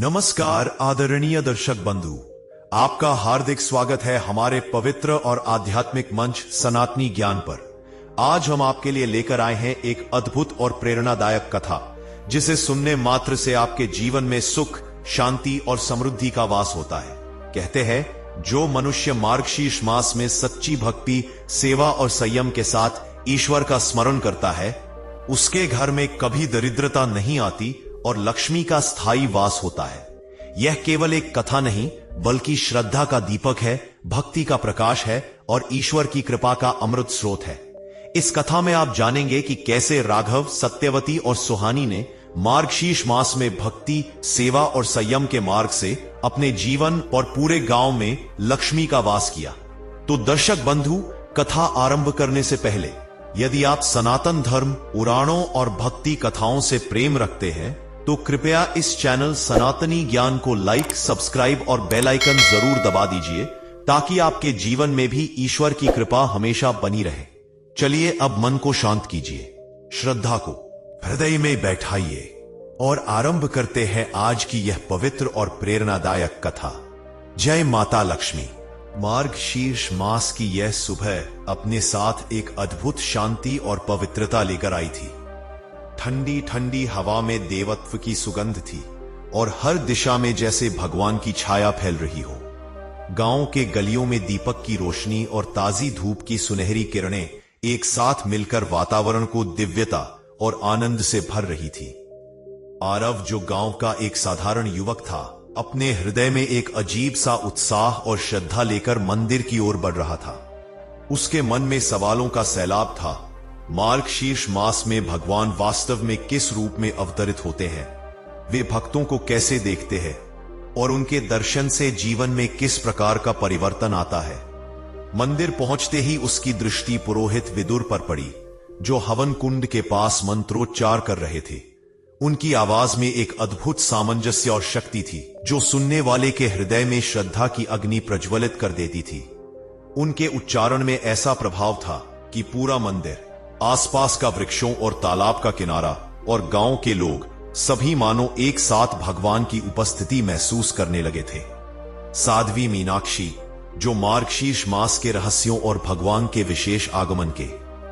नमस्कार आदरणीय दर्शक बंधु, आपका हार्दिक स्वागत है हमारे पवित्र और आध्यात्मिक मंच सनातनी ज्ञान पर। आज हम आपके लिए लेकर आए हैं एक अद्भुत और प्रेरणादायक कथा, जिसे सुनने मात्र से आपके जीवन में सुख, शांति और समृद्धि का वास होता है। कहते हैं, जो मनुष्य मार्गशीर्ष मास में सच्ची भक्ति, सेवा और संयम के साथ ईश्वर का स्मरण करता है, उसके घर में कभी दरिद्रता नहीं आती और लक्ष्मी का स्थायी वास होता है। यह केवल एक कथा नहीं, बल्कि श्रद्धा का दीपक है, भक्ति का प्रकाश है और ईश्वर की कृपा का अमृत स्रोत है। इस कथा में आप जानेंगे कि कैसे राघव, सत्यवती और सुहानी ने मार्गशीर्ष मास में भक्ति, सेवा और संयम के मार्ग से अपने जीवन और पूरे गांव में लक्ष्मी का वास किया। तो दर्शक बंधु, कथा आरंभ करने से पहले यदि आप सनातन धर्म, पुराणों और भक्ति कथाओं से प्रेम रखते हैं तो कृपया इस चैनल सनातनी ज्ञान को लाइक, सब्सक्राइब और बेल आइकन जरूर दबा दीजिए, ताकि आपके जीवन में भी ईश्वर की कृपा हमेशा बनी रहे। चलिए अब मन को शांत कीजिए, श्रद्धा को हृदय में बैठाइए और आरंभ करते हैं आज की यह पवित्र और प्रेरणादायक कथा। जय माता लक्ष्मी। मार्गशीर्ष मास की यह सुबह अपने साथ एक अद्भुत शांति और पवित्रता लेकर आई थी। ठंडी ठंडी हवा में देवत्व की सुगंध थी और हर दिशा में जैसे भगवान की छाया फैल रही हो। गांव के गलियों में दीपक की रोशनी और ताजी धूप की सुनहरी किरणें एक साथ मिलकर वातावरण को दिव्यता और आनंद से भर रही थी। आरव, जो गांव का एक साधारण युवक था, अपने हृदय में एक अजीब सा उत्साह और श्रद्धा लेकर मंदिर की ओर बढ़ रहा था। उसके मन में सवालों का सैलाब था। मार्गशीर्ष मास में भगवान वास्तव में किस रूप में अवतरित होते हैं, वे भक्तों को कैसे देखते हैं और उनके दर्शन से जीवन में किस प्रकार का परिवर्तन आता है। मंदिर पहुंचते ही उसकी दृष्टि पुरोहित विदुर पर पड़ी, जो हवन कुंड के पास मंत्रोच्चार कर रहे थे। उनकी आवाज में एक अद्भुत सामंजस्य और शक्ति थी, जो सुनने वाले के हृदय में श्रद्धा की अग्नि प्रज्वलित कर देती थी। उनके उच्चारण में ऐसा प्रभाव था कि पूरा मंदिर, आसपास का वृक्षों और तालाब का किनारा और गांव के लोग सभी मानो एक साथ भगवान की उपस्थिति महसूस करने लगे थे। साध्वी मीनाक्षी, जो मार्गशीर्ष मास के रहस्यों और भगवान के विशेष आगमन के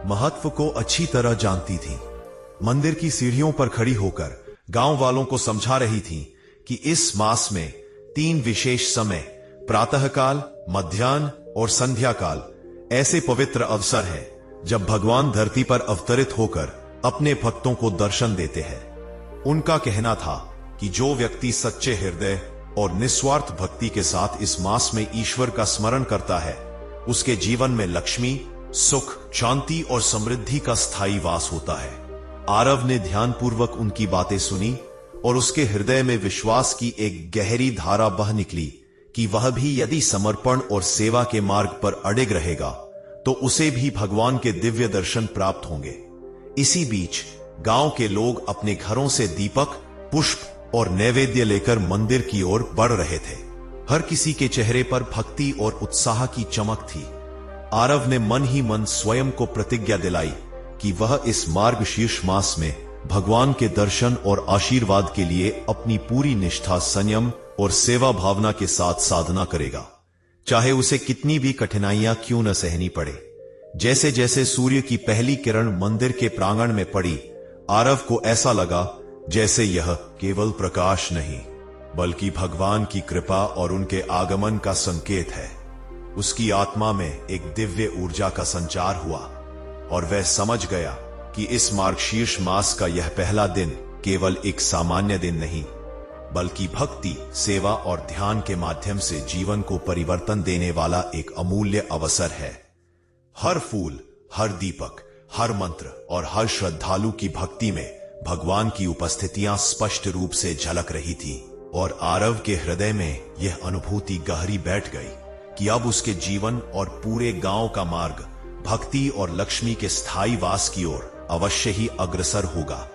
महत्व को अच्छी तरह जानती थी, मंदिर की सीढ़ियों पर खड़ी होकर गांव वालों को समझा रही थी कि इस मास में 3 विशेष समय, प्रातःकाल, मध्याह्न और संध्या काल, ऐसे पवित्र अवसर हैं जब भगवान धरती पर अवतरित होकर अपने भक्तों को दर्शन देते हैं। उनका कहना था कि जो व्यक्ति सच्चे हृदय और निस्वार्थ भक्ति के साथ इस मास में ईश्वर का स्मरण करता है, उसके जीवन में लक्ष्मी, सुख, शांति और समृद्धि का स्थायी वास होता है। आरव ने ध्यानपूर्वक उनकी बातें सुनी और उसके हृदय में विश्वास की एक गहरी धारा बह निकली कि वह भी यदि समर्पण और सेवा के मार्ग पर अडिग रहेगा तो उसे भी भगवान के दिव्य दर्शन प्राप्त होंगे। इसी बीच गांव के लोग अपने घरों से दीपक, पुष्प और नैवेद्य लेकर मंदिर की ओर बढ़ रहे थे। हर किसी के चेहरे पर भक्ति और उत्साह की चमक थी। आरव ने मन ही मन स्वयं को प्रतिज्ञा दिलाई कि वह इस मार्गशीर्ष मास में भगवान के दर्शन और आशीर्वाद के लिए अपनी पूरी निष्ठा, संयम और सेवा भावना के साथ साधना करेगा, चाहे उसे कितनी भी कठिनाइयां क्यों न सहनी पड़े। जैसे जैसे सूर्य की पहली किरण मंदिर के प्रांगण में पड़ी, आरव को ऐसा लगा जैसे यह केवल प्रकाश नहीं, बल्कि भगवान की कृपा और उनके आगमन का संकेत है। उसकी आत्मा में एक दिव्य ऊर्जा का संचार हुआ और वह समझ गया कि इस मार्गशीर्ष मास का यह पहला दिन केवल एक सामान्य दिन नहीं, बल्कि भक्ति, सेवा और ध्यान के माध्यम से जीवन को परिवर्तन देने वाला एक अमूल्य अवसर है। हर फूल, हर दीपक, हर मंत्र और हर श्रद्धालु की भक्ति में भगवान की उपस्थितियां स्पष्ट रूप से झलक रही थी और आरव के हृदय में यह अनुभूति गहरी बैठ गई कि अब उसके जीवन और पूरे गांव का मार्ग भक्ति और लक्ष्मी के स्थायी वास की ओर अवश्य ही अग्रसर होगा।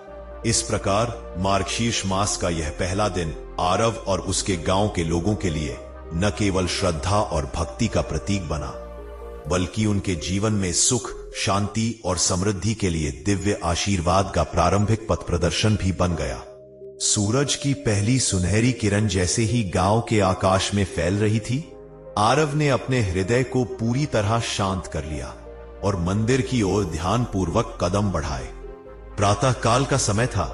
इस प्रकार मार्गशीर्ष मास का यह पहला दिन आरव और उसके गांव के लोगों के लिए न केवल श्रद्धा और भक्ति का प्रतीक बना, बल्कि उनके जीवन में सुख, शांति और समृद्धि के लिए दिव्य आशीर्वाद का प्रारंभिक पथ प्रदर्शन भी बन गया। सूरज की पहली सुनहरी किरण जैसे ही गांव के आकाश में फैल रही थी, आरव ने अपने हृदय को पूरी तरह शांत कर लिया और मंदिर की ओर ध्यानपूर्वक कदम बढ़ाए। प्रातः काल का समय था,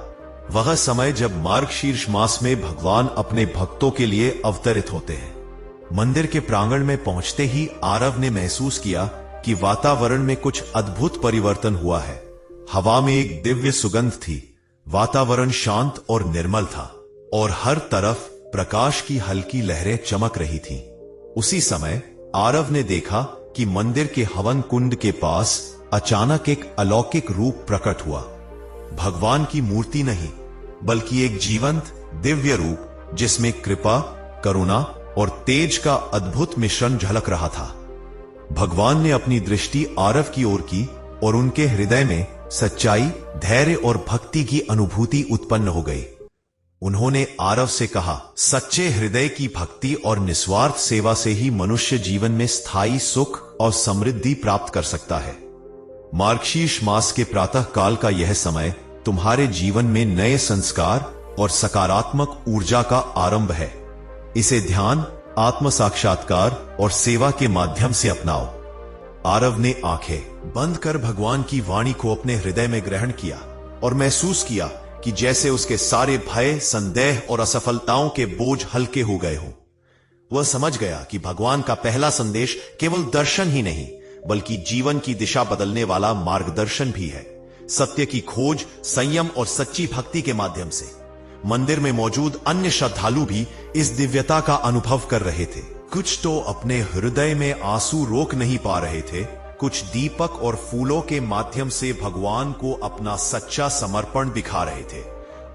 वह समय जब मार्गशीर्ष मास में भगवान अपने भक्तों के लिए अवतरित होते हैं। मंदिर के प्रांगण में पहुंचते ही आरव ने महसूस किया कि वातावरण में कुछ अद्भुत परिवर्तन हुआ है। हवा में एक दिव्य सुगंध थी, वातावरण शांत और निर्मल था और हर तरफ प्रकाश की हल्की लहरें चमक रही थीं। उसी समय आरव ने देखा कि मंदिर के हवन कुंड के पास अचानक एक अलौकिक रूप प्रकट हुआ। भगवान की मूर्ति नहीं, बल्कि एक जीवंत दिव्य रूप जिसमें कृपा, करुणा और तेज का अद्भुत मिश्रण झलक रहा था। भगवान ने अपनी दृष्टि आरव की ओर की और उनके हृदय में सच्चाई, धैर्य और भक्ति की अनुभूति उत्पन्न हो गई। उन्होंने आरव से कहा, सच्चे हृदय की भक्ति और निस्वार्थ सेवा से ही मनुष्य जीवन में स्थायी सुख और समृद्धि प्राप्त कर सकता है। मार्गशीर्ष मास के प्रातः काल का यह समय तुम्हारे जीवन में नए संस्कार और सकारात्मक ऊर्जा का आरंभ है। इसे ध्यान, आत्म साक्षात्कार और सेवा के माध्यम से अपनाओ। आरव ने आंखें बंद कर भगवान की वाणी को अपने हृदय में ग्रहण किया और महसूस किया कि जैसे उसके सारे भय, संदेह और असफलताओं के बोझ हल्के हो गए हों। वह समझ गया कि भगवान का पहला संदेश केवल दर्शन ही नहीं, बल्कि जीवन की दिशा बदलने वाला मार्गदर्शन भी है। सत्य की खोज, संयम और सच्ची भक्ति के माध्यम से मंदिर में मौजूद अन्य श्रद्धालु भी इस दिव्यता का अनुभव कर रहे थे। कुछ तो अपने हृदय में आंसू रोक नहीं पा रहे थे, कुछ दीपक और फूलों के माध्यम से भगवान को अपना सच्चा समर्पण दिखा रहे थे।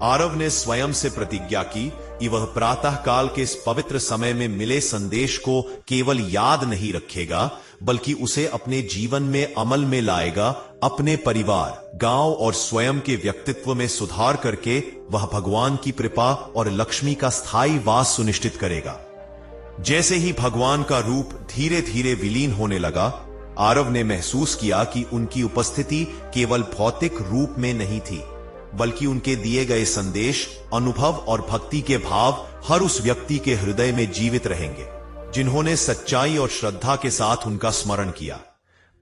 आरव ने स्वयं से प्रतिज्ञा की कि वह प्रातः काल के इस पवित्र समय में मिले संदेश को केवल याद नहीं रखेगा, बल्कि उसे अपने जीवन में अमल में लाएगा। अपने परिवार, गांव और स्वयं के व्यक्तित्व में सुधार करके वह भगवान की कृपा और लक्ष्मी का स्थायी वास सुनिश्चित करेगा। जैसे ही भगवान का रूप धीरे धीरे विलीन होने लगा, आरव ने महसूस किया कि उनकी उपस्थिति केवल भौतिक रूप में नहीं थी, बल्कि उनके दिए गए संदेश, अनुभव और भक्ति के भाव हर उस व्यक्ति के हृदय में जीवित रहेंगे जिन्होंने सच्चाई और श्रद्धा के साथ उनका स्मरण किया।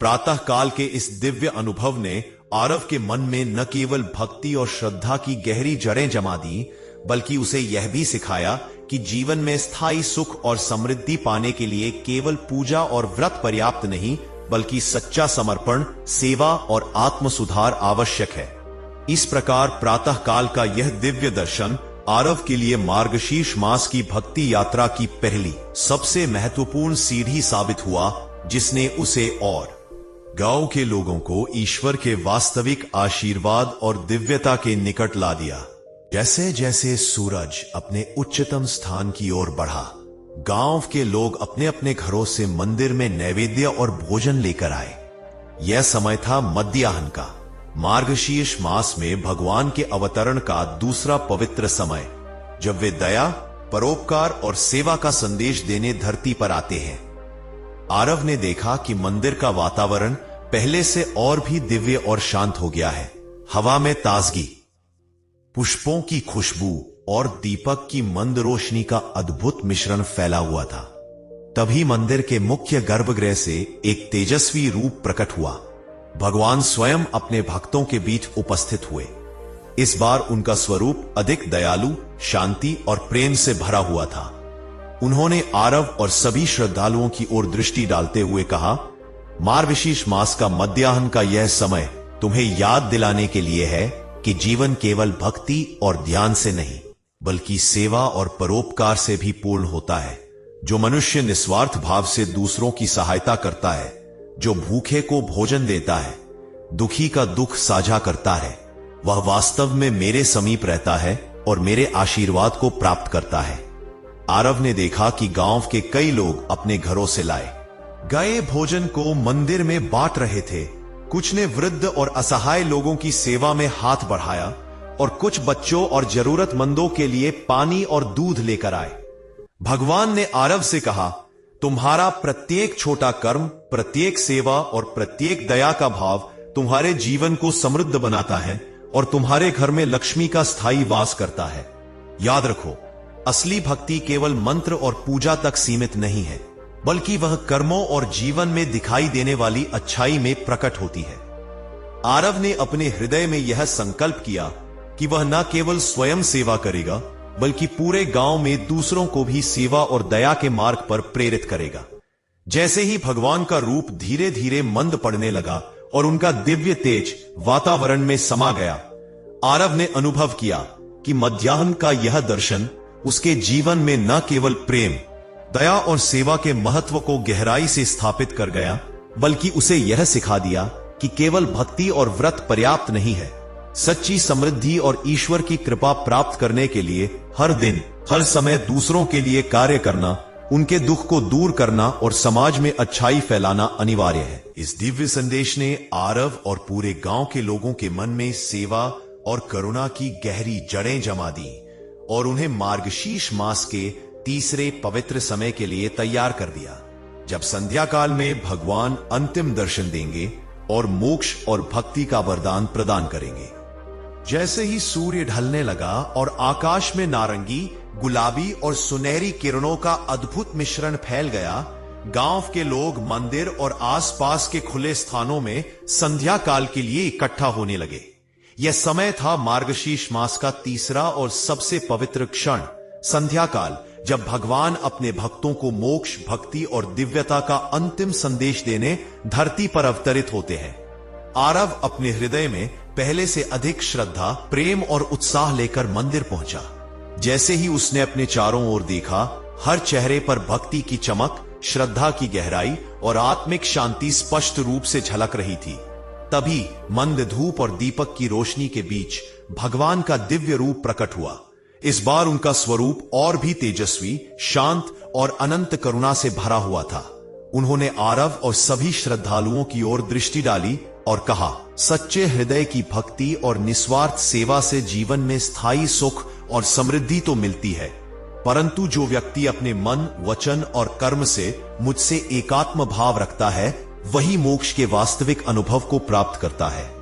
प्रातः काल के इस दिव्य अनुभव ने आरव के मन में न केवल भक्ति और श्रद्धा की गहरी जड़ें जमा दी, बल्कि उसे यह भी सिखाया कि जीवन में स्थायी सुख और समृद्धि पाने के लिए केवल पूजा और व्रत पर्याप्त नहीं, बल्कि सच्चा समर्पण, सेवा और आत्म सुधार आवश्यक है। इस प्रकार प्रातः काल का यह दिव्य दर्शन आरव के लिए मार्गशीर्ष मास की भक्ति यात्रा की पहली सबसे महत्वपूर्ण सीढ़ी साबित हुआ, जिसने उसे और गांव के लोगों को ईश्वर के वास्तविक आशीर्वाद और दिव्यता के निकट ला दिया। जैसे जैसे सूरज अपने उच्चतम स्थान की ओर बढ़ा, गांव के लोग अपने अपने घरों से मंदिर में नैवेद्य और भोजन लेकर आए। यह समय था मध्याह्न का, मार्गशीर्ष मास में भगवान के अवतरण का दूसरा पवित्र समय, जब वे दया, परोपकार और सेवा का संदेश देने धरती पर आते हैं। आरव ने देखा कि मंदिर का वातावरण पहले से और भी दिव्य और शांत हो गया है। हवा में ताजगी, पुष्पों की खुशबू और दीपक की मंद रोशनी का अद्भुत मिश्रण फैला हुआ था। तभी मंदिर के मुख्य गर्भगृह से एक तेजस्वी रूप प्रकट हुआ। भगवान स्वयं अपने भक्तों के बीच उपस्थित हुए। इस बार उनका स्वरूप अधिक दयालु, शांति और प्रेम से भरा हुआ था। उन्होंने आरव और सभी श्रद्धालुओं की ओर दृष्टि डालते हुए कहा, मार्गशीर्ष मास का मध्याह्न का यह समय तुम्हें याद दिलाने के लिए है कि जीवन केवल भक्ति और ध्यान से नहीं, बल्कि सेवा और परोपकार से भी पूर्ण होता है। जो मनुष्य निस्वार्थ भाव से दूसरों की सहायता करता है, जो भूखे को भोजन देता है, दुखी का दुख साझा करता है, वह वास्तव में मेरे समीप रहता है और मेरे आशीर्वाद को प्राप्त करता है। आरव ने देखा कि गांव के कई लोग अपने घरों से लाए गए भोजन को मंदिर में बांट रहे थे। कुछ ने वृद्ध और असहाय लोगों की सेवा में हाथ बढ़ाया और कुछ बच्चों और जरूरतमंदों के लिए पानी और दूध लेकर आए। भगवान ने आरव से कहा, तुम्हारा प्रत्येक छोटा कर्म, प्रत्येक सेवा और प्रत्येक दया का भाव तुम्हारे जीवन को समृद्ध बनाता है और तुम्हारे घर में लक्ष्मी का स्थायी वास करता है। याद रखो, असली भक्ति केवल मंत्र और पूजा तक सीमित नहीं है, बल्कि वह कर्मों और जीवन में दिखाई देने वाली अच्छाई में प्रकट होती है। आरव ने अपने हृदय में यह संकल्प किया कि वह न केवल स्वयं सेवा करेगा, बल्कि पूरे गांव में दूसरों को भी सेवा और दया के मार्ग पर प्रेरित करेगा। जैसे ही भगवान का रूप धीरे धीरे मंद पड़ने लगा और उनका दिव्य तेज वातावरण में समा गया, आरव ने अनुभव किया कि मध्याह्न का यह दर्शन उसके जीवन में न केवल प्रेम, दया और सेवा के महत्व को गहराई से स्थापित कर गया, बल्कि उसे यह सिखा दिया कि केवल भक्ति और व्रत पर्याप्त नहीं है। सच्ची समृद्धि और ईश्वर की कृपा प्राप्त करने के लिए हर दिन, हर समय दूसरों के लिए कार्य करना, उनके दुख को दूर करना और समाज में अच्छाई फैलाना अनिवार्य है। इस दिव्य संदेश ने आरव और पूरे गांव के लोगों के मन में सेवा और करुणा की गहरी जड़ें जमा दी और उन्हें मार्गशीर्ष मास के तीसरे पवित्र समय के लिए तैयार कर दिया, जब संध्या काल में भगवान अंतिम दर्शन देंगे और मोक्ष और भक्ति का वरदान प्रदान करेंगे। जैसे ही सूर्य ढलने लगा और आकाश में नारंगी, गुलाबी और सुनहरी किरणों का अद्भुत मिश्रण फैल गया, गांव के लोग मंदिर और आसपास के खुले स्थानों में संध्या काल के लिए इकट्ठा होने लगे। यह समय था मार्गशीर्ष मास का तीसरा और सबसे पवित्र क्षण, संध्या काल, जब भगवान अपने भक्तों को मोक्ष, भक्ति और दिव्यता का अंतिम संदेश देने धरती पर अवतरित होते हैं। आरव अपने हृदय में पहले से अधिक श्रद्धा, प्रेम और उत्साह लेकर मंदिर पहुंचा। जैसे ही उसने अपने चारों ओर देखा, हर चेहरे पर भक्ति की चमक, श्रद्धा की गहराई और आत्मिक शांति स्पष्ट रूप से झलक रही थी। तभी मंद धूप और दीपक की रोशनी के बीच भगवान का दिव्य रूप प्रकट हुआ। इस बार उनका स्वरूप और भी तेजस्वी, शांत और अनंत करुणा से भरा हुआ था। उन्होंने आरव और सभी श्रद्धालुओं की ओर दृष्टि डाली और कहा, सच्चे हृदय की भक्ति और निस्वार्थ सेवा से जीवन में स्थायी सुख और समृद्धि तो मिलती है, परंतु जो व्यक्ति अपने मन, वचन और कर्म से मुझसे एकात्म भाव रखता है, वही मोक्ष के वास्तविक अनुभव को प्राप्त करता है।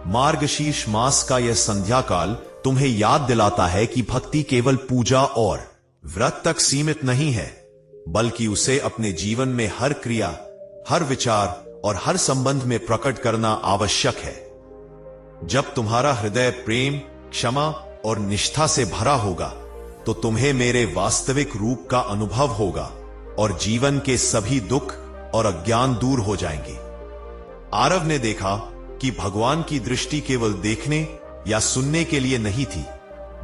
मार्गशीर्ष मास का यह संध्या काल तुम्हें याद दिलाता है कि भक्ति केवल पूजा और व्रत तक सीमित नहीं है, बल्कि उसे अपने जीवन में हर क्रिया, हर विचार और हर संबंध में प्रकट करना आवश्यक है। जब तुम्हारा हृदय प्रेम, क्षमा और निष्ठा से भरा होगा, तो तुम्हें मेरे वास्तविक रूप का अनुभव होगा और जीवन के सभी दुख और अज्ञान दूर हो जाएंगे। आरव ने देखा कि भगवान की दृष्टि केवल देखने या सुनने के लिए नहीं थी,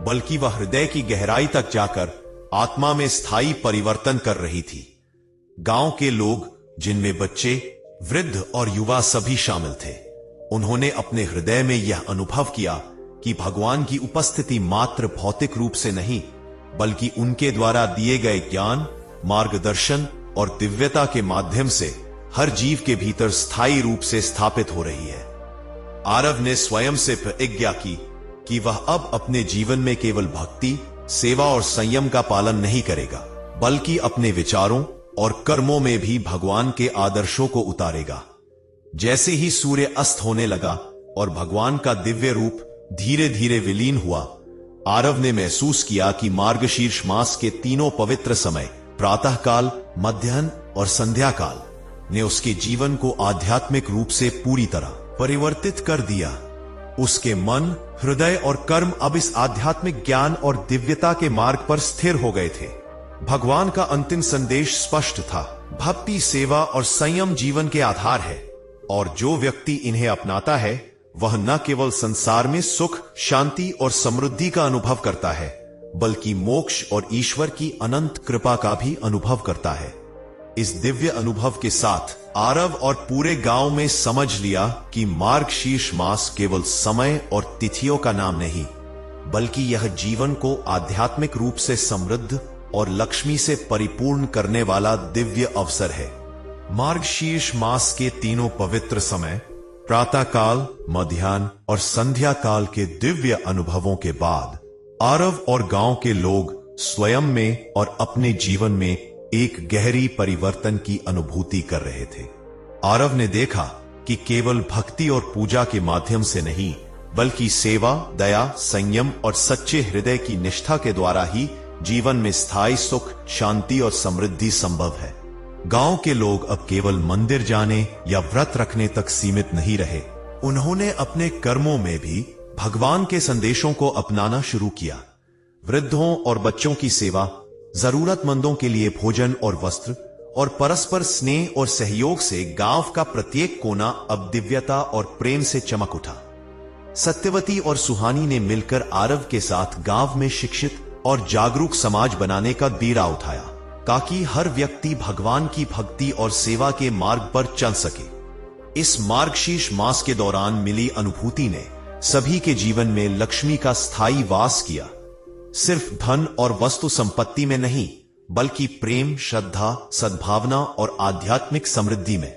बल्कि वह हृदय की गहराई तक जाकर आत्मा में स्थायी परिवर्तन कर रही थी। गांव के लोग, जिनमें बच्चे, वृद्ध और युवा सभी शामिल थे, उन्होंने अपने हृदय में यह अनुभव किया कि भगवान की उपस्थिति मात्र भौतिक रूप से नहीं, बल्कि उनके द्वारा दिए गए ज्ञान, मार्गदर्शन और दिव्यता के माध्यम से हर जीव के भीतर स्थायी रूप से स्थापित हो रही है। आरव ने स्वयं से प्रतिज्ञा की कि वह अब अपने जीवन में केवल भक्ति, सेवा और संयम का पालन नहीं करेगा, बल्कि अपने विचारों और कर्मों में भी भगवान के आदर्शों को उतारेगा। जैसे ही सूर्य अस्त होने लगा और भगवान का दिव्य रूप धीरे धीरे विलीन हुआ, आरव ने महसूस किया कि मार्गशीर्ष मास के तीनों पवित्र समय, प्रातःकाल, मध्याह्न और संध्या काल, ने उसके जीवन को आध्यात्मिक रूप से पूरी तरह परिवर्तित कर दिया। उसके मन, हृदय और कर्म अब इस आध्यात्मिक ज्ञान और दिव्यता के मार्ग पर स्थिर हो गए थे। भगवान का अंतिम संदेश स्पष्ट था, भक्ति, सेवा और संयम जीवन के आधार है, और जो व्यक्ति इन्हें अपनाता है, वह न केवल संसार में सुख, शांति और समृद्धि का अनुभव करता है, बल्कि मोक्ष और ईश्वर की अनंत कृपा का भी अनुभव करता है। इस दिव्य अनुभव के साथ आरव और पूरे गांव में समझ लिया कि मार्गशीर्ष मास केवल समय और तिथियों का नाम नहीं, बल्कि यह जीवन को आध्यात्मिक रूप से समृद्ध और लक्ष्मी से परिपूर्ण करने वाला दिव्य अवसर है। मार्गशीर्ष मास के तीनों पवित्र समय, प्रातःकाल, मध्याह्न और संध्या काल के दिव्य अनुभवों के बाद आरव और गांव के लोग स्वयं में और अपने जीवन में एक गहरी परिवर्तन की अनुभूति कर रहे थे। आरव ने देखा कि केवल भक्ति और पूजा के माध्यम से नहीं, बल्कि सेवा, दया, संयम और सच्चे हृदय की निष्ठा के द्वारा ही जीवन में स्थायी सुख, शांति और समृद्धि संभव है। गांव के लोग अब केवल मंदिर जाने या व्रत रखने तक सीमित नहीं रहे। उन्होंने अपने कर्मों में भी भगवान के संदेशों को अपनाना शुरू किया। वृद्धों और बच्चों की सेवा, जरूरतमंदों के लिए भोजन और वस्त्र और परस्पर स्नेह और सहयोग से गांव का प्रत्येक कोना अब दिव्यता और प्रेम से चमक उठा। सत्यवती और सुहानी ने मिलकर आरव के साथ गांव में शिक्षित और जागरूक समाज बनाने का बीड़ा उठाया, ताकि हर व्यक्ति भगवान की भक्ति और सेवा के मार्ग पर चल सके। इस मार्गशीर्ष मास के दौरान मिली अनुभूति ने सभी के जीवन में लक्ष्मी का स्थायी वास किया, सिर्फ धन और वस्तु संपत्ति में नहीं, बल्कि प्रेम, श्रद्धा, सद्भावना और आध्यात्मिक समृद्धि में।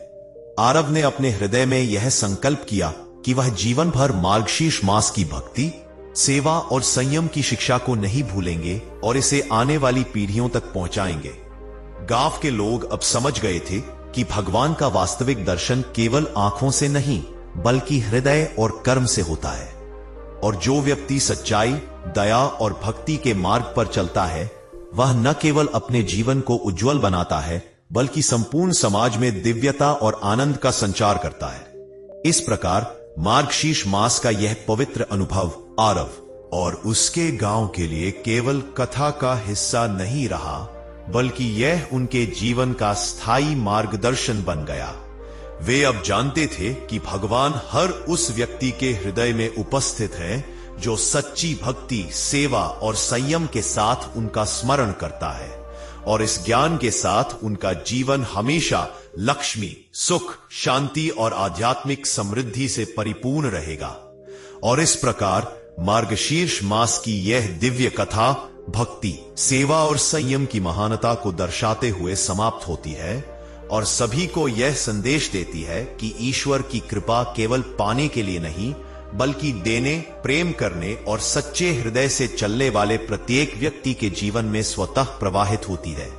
आरव ने अपने हृदय में यह संकल्प किया कि वह जीवन भर मार्गशीर्ष मास की भक्ति, सेवा और संयम की शिक्षा को नहीं भूलेंगे और इसे आने वाली पीढ़ियों तक पहुंचाएंगे। गांव के लोग अब समझ गए थे कि भगवान का वास्तविक दर्शन केवल आंखों से नहीं, बल्कि हृदय और कर्म से होता है। और जो व्यक्ति सच्चाई, दया और भक्ति के मार्ग पर चलता है, वह न केवल अपने जीवन को उज्जवल बनाता है, बल्कि संपूर्ण समाज में दिव्यता और आनंद का संचार करता है। इस प्रकार मार्गशीर्ष मास का यह पवित्र अनुभव आरव और उसके गांव के लिए केवल कथा का हिस्सा नहीं रहा, बल्कि यह उनके जीवन का स्थायी मार्गदर्शन बन गया। वे अब जानते थे कि भगवान हर उस व्यक्ति के हृदय में उपस्थित है जो सच्ची भक्ति, सेवा और संयम के साथ उनका स्मरण करता है, और इस ज्ञान के साथ उनका जीवन हमेशा लक्ष्मी, सुख, शांति और आध्यात्मिक समृद्धि से परिपूर्ण रहेगा। और इस प्रकार मार्गशीर्ष मास की यह दिव्य कथा भक्ति, सेवा और संयम की महानता को दर्शाते हुए समाप्त होती है और सभी को यह संदेश देती है कि ईश्वर की कृपा केवल पाने के लिए नहीं, बल्कि देने, प्रेम करने और सच्चे हृदय से चलने वाले प्रत्येक व्यक्ति के जीवन में स्वतः प्रवाहित होती है।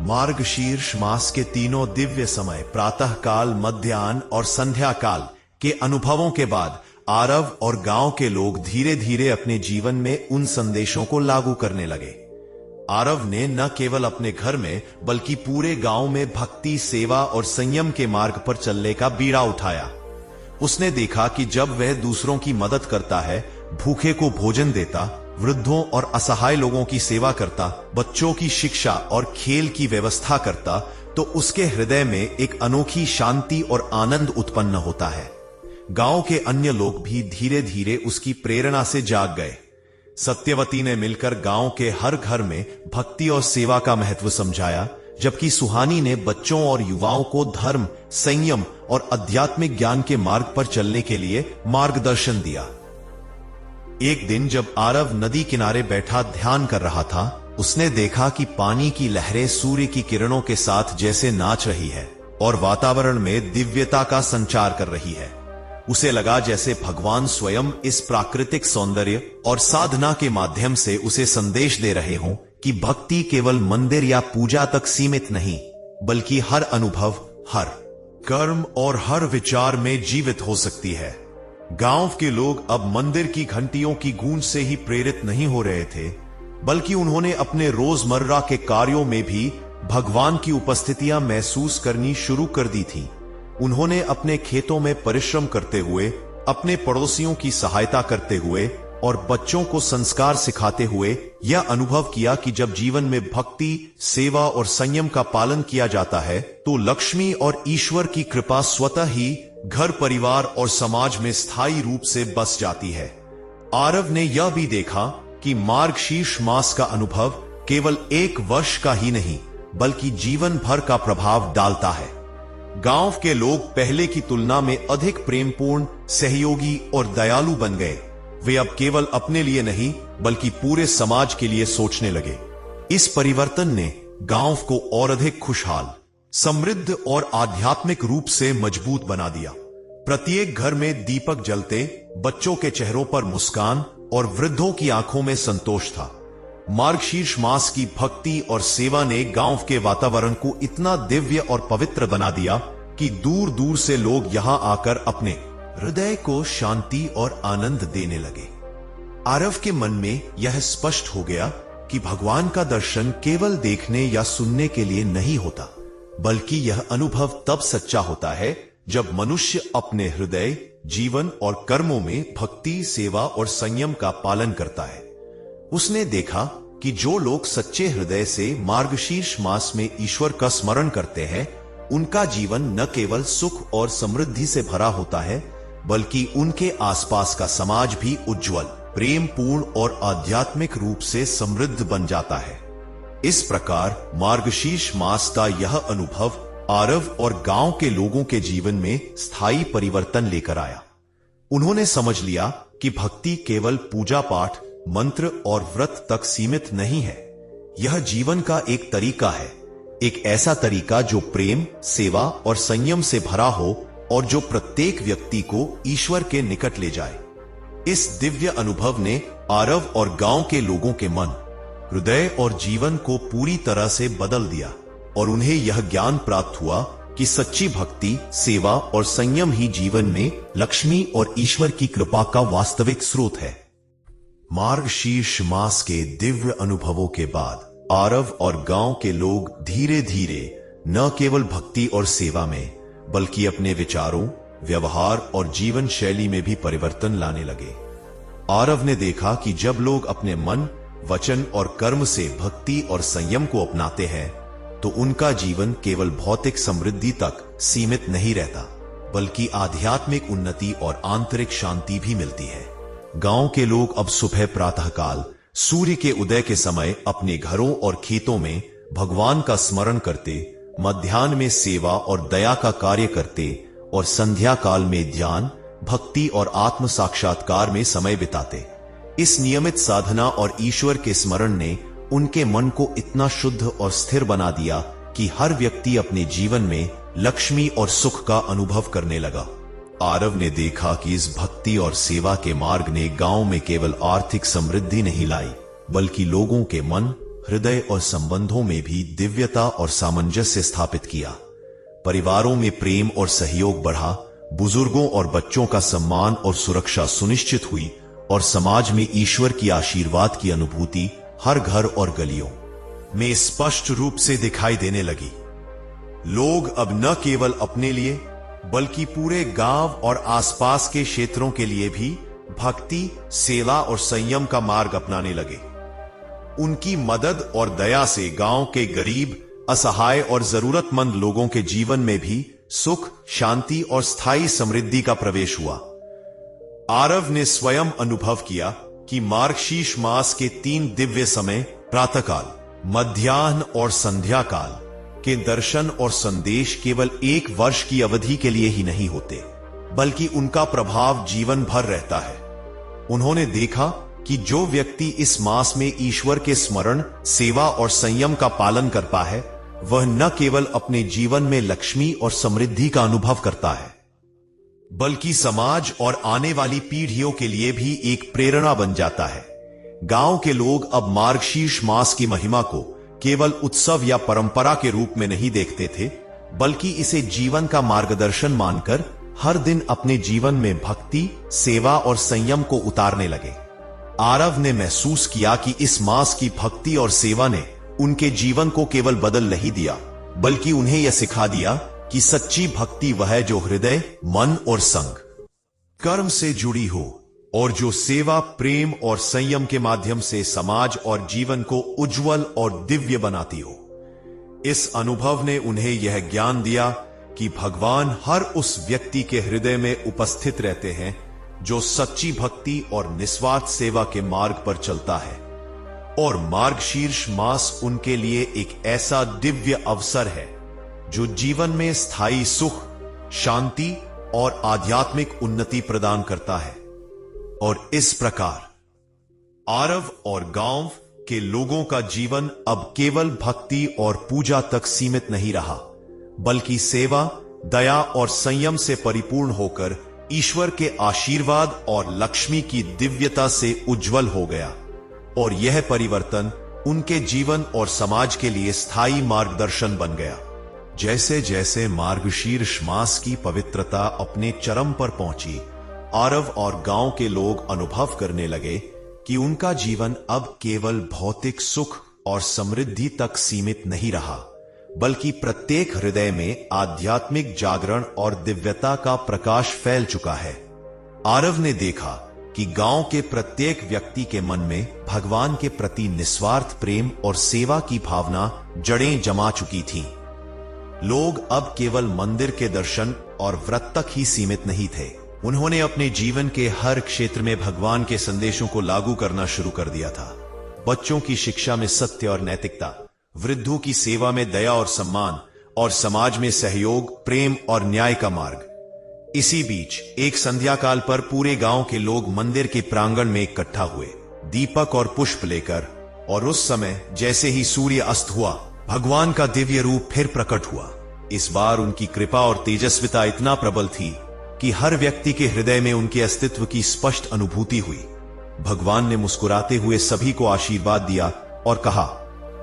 मार्गशीर्ष मास के तीनों दिव्य समय, प्रातः काल, मध्याह्न और संध्या काल के अनुभवों के बाद आरव और गांव के लोग धीरे धीरे अपने जीवन में उन संदेशों को लागू करने लगे। आरव ने न केवल अपने घर में, बल्कि पूरे गांव में भक्ति, सेवा और संयम के मार्ग पर चलने का बीड़ा उठाया। उसने देखा कि जब वह दूसरों की मदद करता है, भूखे को भोजन देता, वृद्धों और असहाय लोगों की सेवा करता, बच्चों की शिक्षा और खेल की व्यवस्था करता, तो उसके हृदय में एक अनोखी शांति और आनंद उत्पन्न होता है। गांव के अन्य लोग भी धीरे धीरे उसकी प्रेरणा से जाग गए। सत्यवती ने मिलकर गांव के हर घर में भक्ति और सेवा का महत्व समझाया, जबकि सुहानी ने बच्चों और युवाओं को धर्म, संयम और आध्यात्मिक ज्ञान के मार्ग पर चलने के लिए मार्गदर्शन दिया। एक दिन जब आरव नदी किनारे बैठा ध्यान कर रहा था, उसने देखा कि पानी की लहरें सूर्य की किरणों के साथ जैसे नाच रही है और वातावरण में दिव्यता का संचार कर रही है। उसे लगा जैसे भगवान स्वयं इस प्राकृतिक सौंदर्य और साधना के माध्यम से उसे संदेश दे रहे हों कि भक्ति केवल मंदिर या पूजा तक सीमित नहीं, बल्कि हर अनुभव, हर कर्म और हर विचार में जीवित हो सकती है। गांव के लोग अब मंदिर की घंटियों की गूंज से ही प्रेरित नहीं हो रहे थे, बल्कि उन्होंने अपने रोजमर्रा के कार्यों में भी भगवान की उपस्थितियां महसूस करनी शुरू कर दी थी। उन्होंने अपने खेतों में परिश्रम करते हुए, अपने पड़ोसियों की सहायता करते हुए और बच्चों को संस्कार सिखाते हुए यह अनुभव किया कि जब जीवन में भक्ति, सेवा और संयम का पालन किया जाता है, तो लक्ष्मी और ईश्वर की कृपा स्वतः ही घर, परिवार और समाज में स्थायी रूप से बस जाती है। आरव ने यह भी देखा कि मार्गशीर्ष मास का अनुभव केवल एक वर्ष का ही नहीं, बल्कि जीवन भर का प्रभाव डालता है। गांव के लोग पहले की तुलना में अधिक प्रेमपूर्ण, सहयोगी और दयालु बन गए। वे अब केवल अपने लिए नहीं, बल्कि पूरे समाज के लिए सोचने लगे। इस परिवर्तन ने गांव को और अधिक खुशहाल, समृद्ध और आध्यात्मिक रूप से मजबूत बना दिया। प्रत्येक घर में दीपक जलते, बच्चों के चेहरों पर मुस्कान और वृद्धों की आंखों में संतोष था। मार्गशीर्ष मास की भक्ति और सेवा ने गांव के वातावरण को इतना दिव्य और पवित्र बना दिया कि दूर दूर से लोग यहां आकर अपने हृदय को शांति और आनंद देने लगे। आरव के मन में यह स्पष्ट हो गया कि भगवान का दर्शन केवल देखने या सुनने के लिए नहीं होता, बल्कि यह अनुभव तब सच्चा होता है जब मनुष्य अपने हृदय, जीवन और कर्मों में भक्ति, सेवा और संयम का पालन करता है। उसने देखा कि जो लोग सच्चे हृदय से मार्गशीर्ष मास में ईश्वर का स्मरण करते हैं, उनका जीवन न केवल सुख और समृद्धि से भरा होता है, बल्कि उनके आसपास का समाज भी उज्जवल, प्रेम पूर्ण और आध्यात्मिक रूप से समृद्ध बन जाता है। इस प्रकार मार्गशीर्ष मास का यह अनुभव आरव और गांव के लोगों के जीवन में स्थायी परिवर्तन लेकर आया। उन्होंने समझ लिया कि भक्ति केवल पूजा पाठ, मंत्र और व्रत तक सीमित नहीं है। यह जीवन का एक तरीका है, एक ऐसा तरीका जो प्रेम, सेवा और संयम से भरा हो और जो प्रत्येक व्यक्ति को ईश्वर के निकट ले जाए। इस दिव्य अनुभव ने आरव और गांव के लोगों के मन, हृदय और जीवन को पूरी तरह से बदल दिया और उन्हें यह ज्ञान प्राप्त हुआ कि सच्ची भक्ति, सेवा और संयम ही जीवन में लक्ष्मी और ईश्वर की कृपा का वास्तविक स्रोत है। मार्गशीर्ष मास के दिव्य अनुभवों के बाद आरव और गांव के लोग धीरे धीरे न केवल भक्ति और सेवा में, बल्कि अपने विचारों, व्यवहार और जीवन शैली में भी परिवर्तन लाने लगे। आरव ने देखा कि जब लोग अपने मन, वचन और कर्म से भक्ति और संयम को अपनाते हैं, तो उनका जीवन केवल भौतिक समृद्धि तक सीमित नहीं रहता, बल्कि आध्यात्मिक उन्नति और आंतरिक शांति भी मिलती है। गांव के लोग अब सुबह प्रातःकाल सूर्य के उदय के समय अपने घरों और खेतों में भगवान का स्मरण करते, मध्याह्न में सेवा और दया का कार्य करते और संध्या काल में ध्यान, भक्ति और आत्म साक्षात्कार में समय बिताते। इस नियमित साधना और ईश्वर के स्मरण ने उनके मन को इतना शुद्ध और स्थिर बना दिया कि हर व्यक्ति अपने जीवन में लक्ष्मी और सुख का अनुभव करने लगा। आरव ने देखा कि इस भक्ति और सेवा के मार्ग ने गांव में केवल आर्थिक समृद्धि नहीं लाई, बल्कि लोगों के मन, हृदय और संबंधों में भी दिव्यता और सामंजस्य स्थापित किया। परिवारों में प्रेम और सहयोग बढ़ा, बुजुर्गों और बच्चों का सम्मान और सुरक्षा सुनिश्चित हुई और समाज में ईश्वर की आशीर्वाद की अनुभूति हर घर और गलियों में स्पष्ट रूप से दिखाई देने लगी। लोग अब न केवल अपने लिए, बल्कि पूरे गांव और आसपास के क्षेत्रों के लिए भी भक्ति, सेवा और संयम का मार्ग अपनाने लगे। उनकी मदद और दया से गांव के गरीब, असहाय और जरूरतमंद लोगों के जीवन में भी सुख, शांति और स्थायी समृद्धि का प्रवेश हुआ। आरव ने स्वयं अनुभव किया कि मार्गशीर्ष मास के 3 दिव्य समय, प्रातःकाल, मध्याह्न और संध्या काल के दर्शन और संदेश केवल 1 वर्ष की अवधि के लिए ही नहीं होते, बल्कि उनका प्रभाव जीवन भर रहता है। उन्होंने देखा कि जो व्यक्ति इस मास में ईश्वर के स्मरण, सेवा और संयम का पालन करता है, वह न केवल अपने जीवन में लक्ष्मी और समृद्धि का अनुभव करता है, बल्कि समाज और आने वाली पीढ़ियों के लिए भी एक प्रेरणा बन जाता है। गांव के लोग अब मार्गशीर्ष मास की महिमा को केवल उत्सव या परंपरा के रूप में नहीं देखते थे, बल्कि इसे जीवन का मार्गदर्शन मानकर हर दिन अपने जीवन में भक्ति, सेवा और संयम को उतारने लगे। आरव ने महसूस किया कि इस मास की भक्ति और सेवा ने उनके जीवन को केवल बदल नहीं दिया, बल्कि उन्हें यह सिखा दिया कि सच्ची भक्ति वह है जो हृदय, मन और संग, कर्म से जुड़ी हो और जो सेवा, प्रेम और संयम के माध्यम से समाज और जीवन को उज्जवल और दिव्य बनाती हो। इस अनुभव ने उन्हें यह ज्ञान दिया कि भगवान हर उस व्यक्ति के हृदय में उपस्थित रहते हैं जो सच्ची भक्ति और निस्वार्थ सेवा के मार्ग पर चलता है, और मार्गशीर्ष मास उनके लिए एक ऐसा दिव्य अवसर है जो जीवन में स्थायी सुख, शांति और आध्यात्मिक उन्नति प्रदान करता है। और इस प्रकार आरव और गांव के लोगों का जीवन अब केवल भक्ति और पूजा तक सीमित नहीं रहा, बल्कि सेवा, दया और संयम से परिपूर्ण होकर ईश्वर के आशीर्वाद और लक्ष्मी की दिव्यता से उज्जवल हो गया। और यह परिवर्तन उनके जीवन और समाज के लिए स्थायी मार्गदर्शन बन गया। जैसे जैसे मार्गशीर्ष मास की पवित्रता अपने चरम पर पहुंची, आरव और गांव के लोग अनुभव करने लगे कि उनका जीवन अब केवल भौतिक सुख और समृद्धि तक सीमित नहीं रहा, बल्कि प्रत्येक हृदय में आध्यात्मिक जागरण और दिव्यता का प्रकाश फैल चुका है। आरव ने देखा कि गांव के प्रत्येक व्यक्ति के मन में भगवान के प्रति निस्वार्थ प्रेम और सेवा की भावना जड़ें जमा चुकी थीं। लोग अब केवल मंदिर के दर्शन और व्रत तक ही सीमित नहीं थे। उन्होंने अपने जीवन के हर क्षेत्र में भगवान के संदेशों को लागू करना शुरू कर दिया था। बच्चों की शिक्षा में सत्य और नैतिकता, वृद्धों की सेवा में दया और सम्मान, और समाज में सहयोग, प्रेम और न्याय का मार्ग। इसी बीच एक संध्या काल पर पूरे गांव के लोग मंदिर के प्रांगण में इकट्ठा हुए, दीपक और पुष्प लेकर, और उस समय जैसे ही सूर्य अस्त हुआ, भगवान का दिव्य रूप फिर प्रकट हुआ। इस बार उनकी कृपा और तेजस्विता इतना प्रबल थी कि हर व्यक्ति के हृदय में उनके अस्तित्व की स्पष्ट अनुभूति हुई। भगवान ने मुस्कुराते हुए सभी को आशीर्वाद दिया और कहा,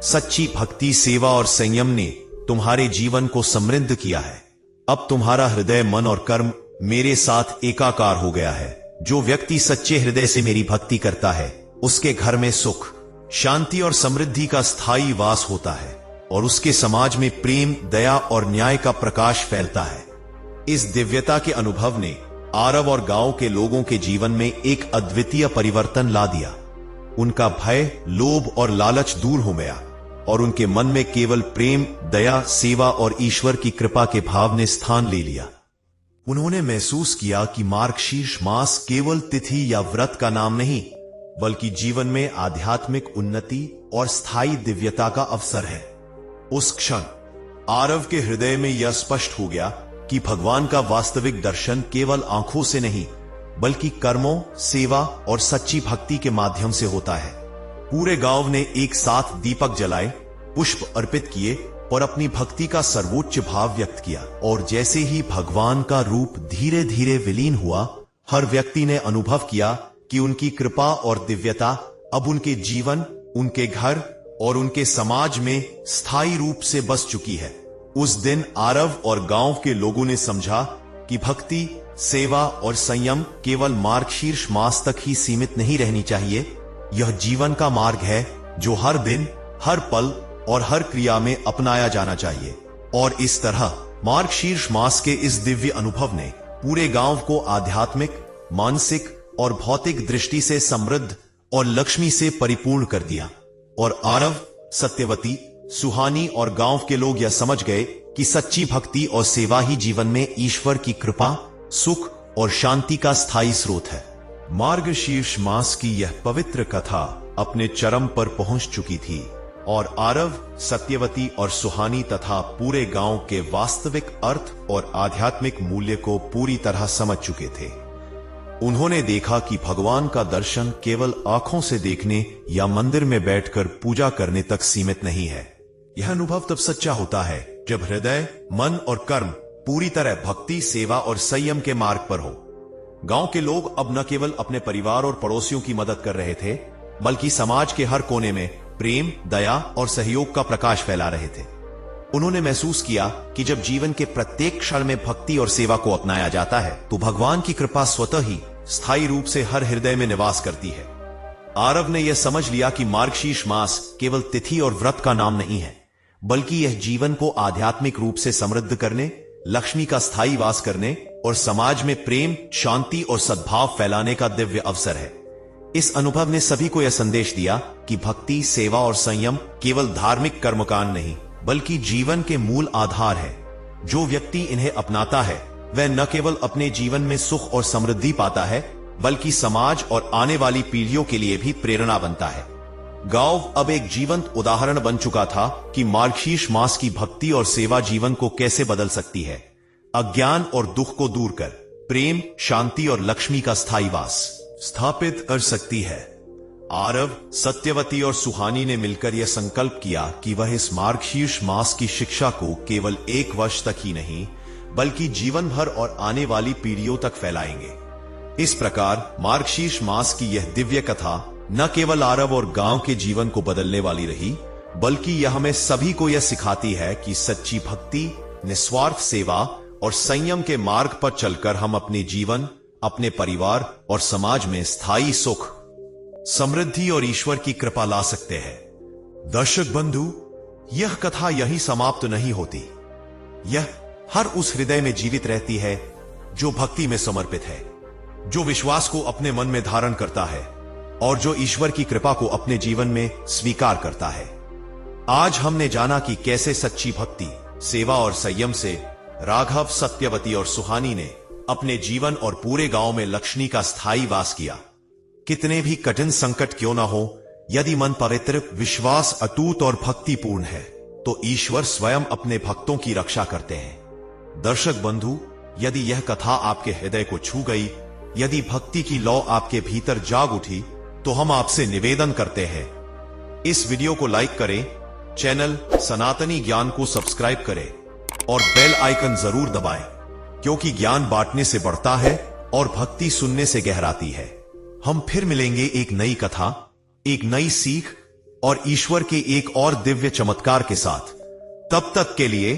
सच्ची भक्ति, सेवा और संयम ने तुम्हारे जीवन को समृद्ध किया है। अब तुम्हारा हृदय, मन और कर्म मेरे साथ एकाकार हो गया है। जो व्यक्ति सच्चे हृदय से मेरी भक्ति करता है, उसके घर में सुख, शांति और समृद्धि का स्थायी वास होता है, और उसके समाज में प्रेम, दया और न्याय का प्रकाश फैलता है। इस दिव्यता के अनुभव ने आरव और गांव के लोगों के जीवन में एक अद्वितीय परिवर्तन ला दिया। उनका भय, लोभ और लालच दूर हो गया, और उनके मन में केवल प्रेम, दया, सेवा और ईश्वर की कृपा के भाव ने स्थान ले लिया। उन्होंने महसूस किया कि मार्गशीर्ष मास केवल तिथि या व्रत का नाम नहीं, बल्कि जीवन में आध्यात्मिक उन्नति और स्थायी दिव्यता का अवसर है। उस क्षण आरव के हृदय में यह स्पष्ट हो गया कि भगवान का वास्तविक दर्शन केवल आंखों से नहीं, बल्कि कर्मों, सेवा और सच्ची भक्ति के माध्यम से होता है। पूरे गांव ने एक साथ दीपक जलाए, पुष्प अर्पित किए और अपनी भक्ति का सर्वोच्च भाव व्यक्त किया। और जैसे ही भगवान का रूप धीरे धीरे विलीन हुआ, हर व्यक्ति ने अनुभव किया कि उनकी कृपा और दिव्यता अब उनके जीवन, उनके घर और उनके समाज में स्थायी रूप से बस चुकी है। उस दिन आरव और गांव के लोगों ने समझा कि भक्ति, सेवा और संयम केवल मार्गशीर्ष मास तक ही सीमित नहीं रहनी चाहिए। यह जीवन का मार्ग है जो हर दिन, हर पल और हर क्रिया में अपनाया जाना चाहिए। और इस तरह मार्गशीर्ष मास के इस दिव्य अनुभव ने पूरे गांव को आध्यात्मिक, मानसिक और भौतिक दृष्टि से समृद्ध और लक्ष्मी से परिपूर्ण कर दिया। और आरव, सत्यवती, सुहानी और गांव के लोग यह समझ गए कि सच्ची भक्ति और सेवा ही जीवन में ईश्वर की कृपा, सुख और शांति का स्थायी स्रोत है। मार्गशीर्ष मास की यह पवित्र कथा अपने चरम पर पहुंच चुकी थी, और आरव, सत्यवती और सुहानी तथा पूरे गांव के वास्तविक अर्थ और आध्यात्मिक मूल्य को पूरी तरह समझ चुके थे। उन्होंने देखा कि भगवान का दर्शन केवल आंखों से देखने या मंदिर में बैठकर पूजा करने तक सीमित नहीं है। यह अनुभव तब सच्चा होता है जब हृदय, मन और कर्म पूरी तरह भक्ति, सेवा और संयम के मार्ग पर हो। गांव के लोग अब न केवल अपने परिवार और पड़ोसियों की मदद कर रहे थे, बल्कि समाज के हर कोने में प्रेम, दया और सहयोग का प्रकाश फैला रहे थे। उन्होंने महसूस किया कि जब जीवन के प्रत्येक क्षण में भक्ति और सेवा को अपनाया जाता है, तो भगवान की कृपा स्वतः ही स्थायी रूप से हर हृदय में निवास करती है। आरव ने यह समझ लिया कि मार्गशीर्ष मास केवल तिथि और व्रत का नाम नहीं है, बल्कि यह जीवन को आध्यात्मिक रूप से समृद्ध करने, लक्ष्मी का स्थायी वास करने और समाज में प्रेम, शांति और सद्भाव फैलाने का दिव्य अवसर है। इस अनुभव ने सभी को यह संदेश दिया कि भक्ति, सेवा और संयम केवल धार्मिक कर्मकांड नहीं, बल्कि जीवन के मूल आधार है। जो व्यक्ति इन्हें अपनाता है, वह न केवल अपने जीवन में सुख और समृद्धि पाता है, बल्कि समाज और आने वाली पीढ़ियों के लिए भी प्रेरणा बनता है। गांव अब एक जीवंत उदाहरण बन चुका था कि मार्गशीर्ष मास की भक्ति और सेवा जीवन को कैसे बदल सकती है। अज्ञान और दुख को दूर कर प्रेम, शांति और लक्ष्मी का स्थायी वास स्थापित कर सकती है। आरव, सत्यवती और सुहानी ने मिलकर यह संकल्प किया कि वह इस मार्गशीर्ष मास की शिक्षा को केवल एक वर्ष तक ही नहीं, बल्कि जीवन भर और आने वाली पीढ़ियों तक फैलाएंगे। इस प्रकार मार्गशीर्ष मास की यह दिव्य कथा न केवल आरव और गांव के जीवन को बदलने वाली रही, बल्कि यह हमें सभी को यह सिखाती है कि सच्ची भक्ति, निस्वार्थ सेवा और संयम के मार्ग पर चलकर हम अपने जीवन, अपने परिवार और समाज में स्थायी सुख, समृद्धि और ईश्वर की कृपा ला सकते हैं। दर्शक बंधु, यह कथा यहीं समाप्त नहीं होती। यह हर उस हृदय में जीवित रहती है जो भक्ति में समर्पित है, जो विश्वास को अपने मन में धारण करता है और जो ईश्वर की कृपा को अपने जीवन में स्वीकार करता है। आज हमने जाना कि कैसे सच्ची भक्ति, सेवा और संयम से राघव, सत्यवती और सुहानी ने अपने जीवन और पूरे गांव में लक्ष्मी का स्थायी वास किया। कितने भी कठिन संकट क्यों ना हो, यदि मन पवित्र, विश्वास अटूट और भक्तिपूर्ण है तो ईश्वर स्वयं अपने भक्तों की रक्षा करते हैं। दर्शक बंधु, यदि यह कथा आपके हृदय को छू गई, यदि भक्ति की लौ आपके भीतर जाग उठी, तो हम आपसे निवेदन करते हैं, इस वीडियो को लाइक करें, चैनल सनातनी ज्ञान को सब्सक्राइब करें और बेल आइकन जरूर दबाएं, क्योंकि ज्ञान बांटने से बढ़ता है और भक्ति सुनने से गहराती है। हम फिर मिलेंगे एक नई कथा, एक नई सीख और ईश्वर के एक और दिव्य चमत्कार के साथ। तब तक के लिए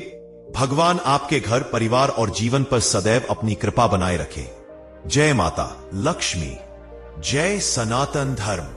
भगवान आपके घर, परिवार और जीवन पर सदैव अपनी कृपा बनाए रखे। जय माता लक्ष्मी, जय सनातन धर्म।